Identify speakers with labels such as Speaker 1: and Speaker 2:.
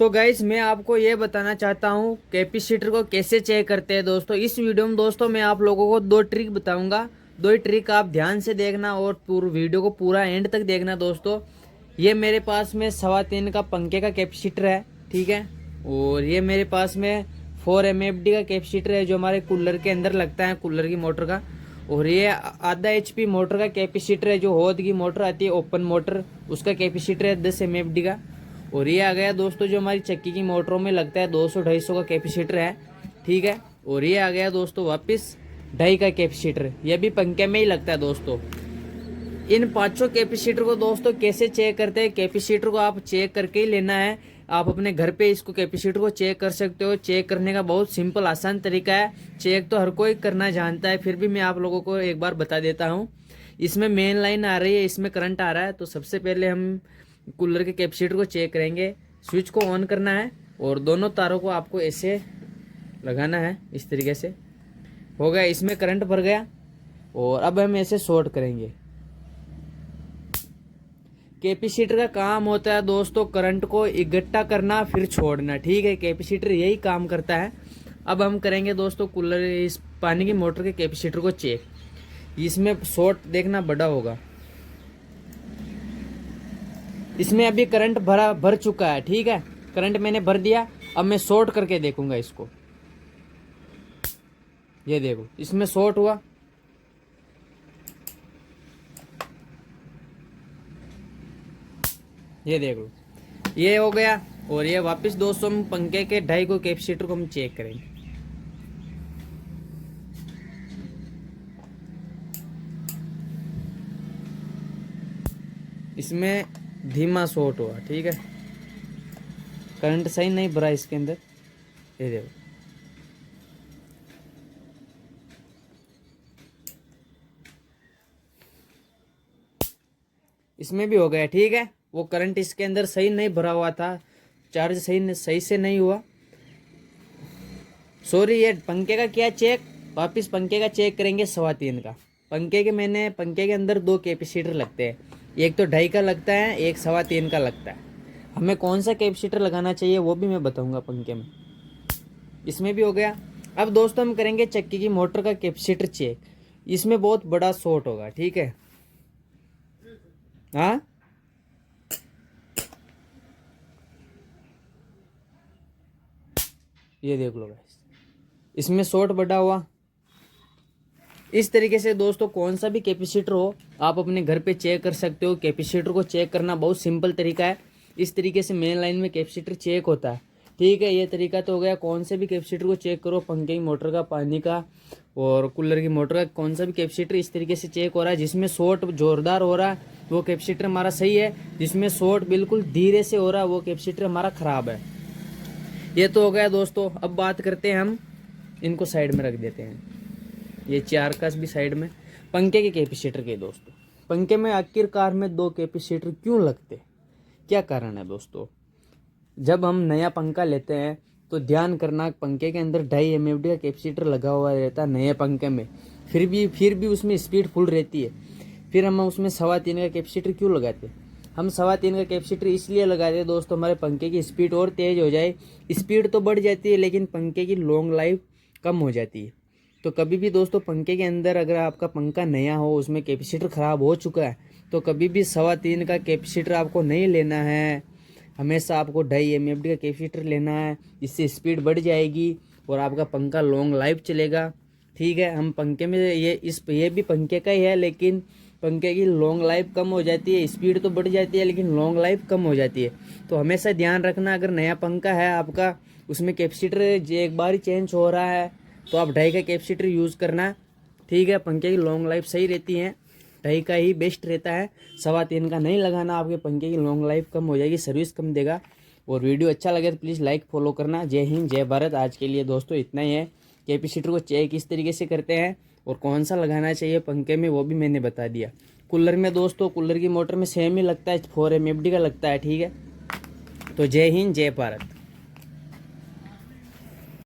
Speaker 1: तो गाइस मैं आपको ये बताना चाहता हूँ कैपेसिटर को कैसे चेक करते हैं दोस्तों। इस वीडियो में दोस्तों मैं आप लोगों को दो ट्रिक बताऊंगा। दो ही ट्रिक आप ध्यान से देखना और पूरे वीडियो को पूरा एंड तक देखना दोस्तों। ये मेरे पास में 3.25 का पंखे का कैपेसिटर है, ठीक है। और ये मेरे पास में 4 MFD का कैपेसिटर है जो हमारे कूलर के अंदर लगता है, कूलर की मोटर का। और ये आधा HP मोटर का कैपेसिटर है जो हौद की मोटर आती है, ओपन मोटर, उसका कैपेसिटर है 10 MFD का। और ये आ गया दोस्तों जो हमारी चक्की की मोटरों में लगता है 200-250 का कैपेसिटर है, ठीक है। और ये आ गया दोस्तों वापस 2.5 का कैपेसिटर, ये भी पंखे में ही लगता है दोस्तों। इन पांचों कैपेसिटर को दोस्तों कैसे चेक करते हैं, कैपेसिटर को आप चेक करके ही लेना है। आप अपने घर पे इसको कैपेसिटर को चेक कर सकते हो। चेक करने का बहुत सिंपल आसान तरीका है। चेक तो हर कोई करना जानता है, फिर भी मैं आप लोगों को एक बार बता देता हूँ। इसमें मेन लाइन आ रही है, इसमें करंट आ रहा है, तो सबसे पहले हम कूलर के कैपेसिटर को चेक करेंगे। स्विच को ऑन करना है और दोनों तारों को आपको ऐसे लगाना है, इस तरीके से। हो गया, इसमें करंट भर गया। और अब हम ऐसे शॉर्ट करेंगे। कैपेसिटर का काम होता है दोस्तों करंट को इकट्ठा करना फिर छोड़ना, ठीक है। कैपेसिटर यही काम करता है। अब हम करेंगे दोस्तों कूलर इस पानी की मोटर के कैपेसिटर को चेक। इसमें शॉर्ट देखना बड़ा होगा। इसमें अभी करंट भर चुका है, ठीक है। करंट मैंने भर दिया। अब मैं शॉर्ट करके देखूंगा इसको। ये देखो इसमें शॉर्ट हुआ। ये देखो ये हो गया। और ये वापस दोस्तों हम पंखे के 2.5 को कैपेसिटर को हम चेक करेंगे। इसमें धीमा शॉर्ट हुआ, ठीक है। करंट सही नहीं भरा इसके अंदर। ये देखो इसमें भी हो गया, ठीक है। वो करंट इसके अंदर सही नहीं भरा हुआ था, चार्ज सही से नहीं हुआ। सॉरी, ये पंखे का क्या चेक, वापिस पंखे का चेक करेंगे 3.25 का। पंखे के अंदर 2 कैपेसिटर लगते हैं, एक तो 2.5 का लगता है, एक 3.25 का लगता है। हमें कौन सा कैपेसिटर लगाना चाहिए वो भी मैं बताऊंगा पंखे में। इसमें भी हो गया। अब दोस्तों हम करेंगे चक्की की मोटर का कैपेसिटर चेक। इसमें बहुत बड़ा शॉर्ट होगा, ठीक है। हाँ, ये देख लो गाइस, इसमें शॉर्ट बड़ा हुआ। इस तरीके से दोस्तों कौन सा भी कैपेसिटर हो आप अपने घर पे चेक कर सकते हो। कैपेसिटर को चेक करना बहुत सिंपल तरीका है। इस तरीके से मेन लाइन में कैपेसिटर चेक होता है, ठीक है। ये तरीका तो हो गया। कौन से भी कैपेसिटर को चेक करो, पंखे की मोटर का, पानी का और कूलर की मोटर का, कौन सा भी कैपेसिटर इस तरीके से चेक हो रहा है। जिसमें शॉर्ट जोरदार हो रहा है वो कैपेसिटर हमारा सही है, जिसमें शॉर्ट बिल्कुल धीरे से हो रहा है वो कैपेसिटर हमारा खराब है। ये तो हो गया दोस्तों। अब बात करते हैं, हम इनको साइड में रख देते हैं। ये 4 का भी साइड में। पंखे के कैपेसिटर के दोस्तों, पंखे में आखिरकार में 2 कैपेसिटर क्यों लगते, क्या कारण है दोस्तों। जब हम नया पंखा लेते हैं तो ध्यान करना, पंखे के अंदर 2.5 MFD का कैपेसिटर लगा हुआ रहता है नए पंखे में। फिर भी उसमें स्पीड फुल रहती है। फिर हम उसमें 3.25 का कैपेसिटर क्यों लगाते हैं। हम 3.25 का कैपेसिटर इसलिए लगाते हैं दोस्तों, हमारे पंखे की स्पीड और तेज हो जाए। स्पीड तो बढ़ जाती है लेकिन पंखे की लॉन्ग लाइफ कम हो जाती है। तो कभी भी दोस्तों पंखे के अंदर अगर आपका पंखा नया हो, उसमें कैपेसिटर ख़राब हो चुका है, तो कभी भी 3.25 का कैपेसिटर आपको नहीं लेना है। हमेशा आपको 2.5 MFD का कैपेसिटर लेना है। इससे स्पीड बढ़ जाएगी और आपका पंखा लॉन्ग लाइफ चलेगा, ठीक है। हम पंखे में ये भी पंखे का ही है, लेकिन पंखे की लॉन्ग लाइफ कम हो जाती है। स्पीड तो बढ़ जाती है लेकिन लॉन्ग लाइफ कम हो जाती है। तो हमेशा ध्यान रखना, अगर नया पंखा है आपका, उसमें कैपेसिटर एक बार ही चेंज हो रहा है तो आप 2.5 का कैपेसिटर यूज़ करना, ठीक है। पंखे की लॉन्ग लाइफ सही रहती है, 2.5 का ही बेस्ट रहता है। 3.25 का नहीं लगाना, आपके पंखे की लॉन्ग लाइफ कम हो जाएगी, सर्विस कम देगा। और वीडियो अच्छा लगे तो प्लीज़ लाइक फॉलो करना। जय हिंद, जय भारत। आज के लिए दोस्तों इतना ही है। कैपेसिटर को चेक इस तरीके से करते हैं और कौन सा लगाना चाहिए पंखे में वो भी मैंने बता दिया। कूलर में दोस्तों, कूलर की मोटर में सेम ही लगता है, 4 MFD का लगता है, ठीक है। तो जय हिंद, जय भारत।